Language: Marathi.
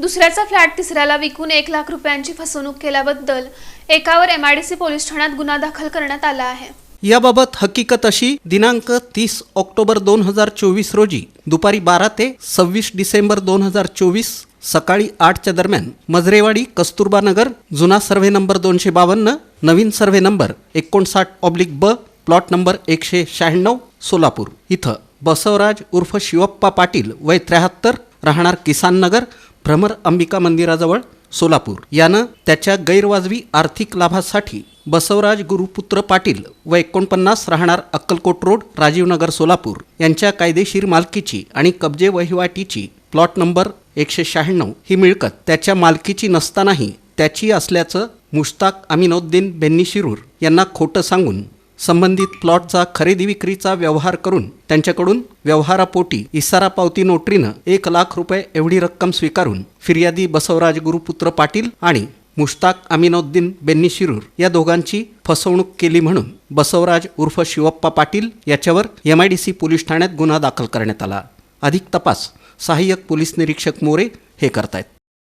दुसऱ्याचा फ्लॅट तिसऱ्याला विकून 1 लाख रुपयांची फसवणूक केल्याबद्दल एकावर MIDC पोलीस ठाण्यात गुन्हा दाखल करण्यात आला आहे। याबाबत हकीकत अशी, दिनांक 30 ऑक्टोबर 2024 रोजी दुपारी 12 ते 26 डिसेंबर 2024 सकाळी 8च्या दरम्यान मजरेवाडी कस्तुरबा नगर, जुना सर्व्हे नंबर 252, नवीन सर्व्हे नंबर 59/ब, प्लॉट नंबर 196, सोलापूर इथं बसवराज उर्फ शिवप्पा पाटील वय 73, राहणार किसान नगर, भ्रमर अंबिका मंदिराजवळ, सोलापूर यानं त्याच्या गैरवाजवी आर्थिक लाभासाठी बसवराज गुरुपुत्र पाटील व 49, राहणार अक्कलकोट रोड, राजीवनगर, सोलापूर यांच्या कायदेशीर मालकीची आणि कब्जे वहिवाटीची प्लॉट नंबर 196 ही मिळकत त्याच्या मालकीची नसतानाही त्याची असल्याचं मुश्ताक अमीनुद्दीन बेन्नी शिरूर यांना खोटं सांगून संबंधित प्लॉटचा खरेदी विक्रीचा व्यवहार करून त्यांच्याकडून व्यवहारापोटी इसारा पावती नोटरीनं 1 लाख रुपये एवढी रक्कम स्वीकारून फिर्यादी बसवराज गुरुपुत्र पाटील आणि मुश्ताक अमीनुद्दीन बेन्नी शिरूर या दोघांची फसवणूक केली म्हणून बसवराज उर्फ शिवप्पा पाटील याच्यावर MIDC पोलीस ठाण्यात गुन्हा दाखल करण्यात आला। अधिक तपास सहाय्यक पोलीस निरीक्षक मोरे हे करतायत।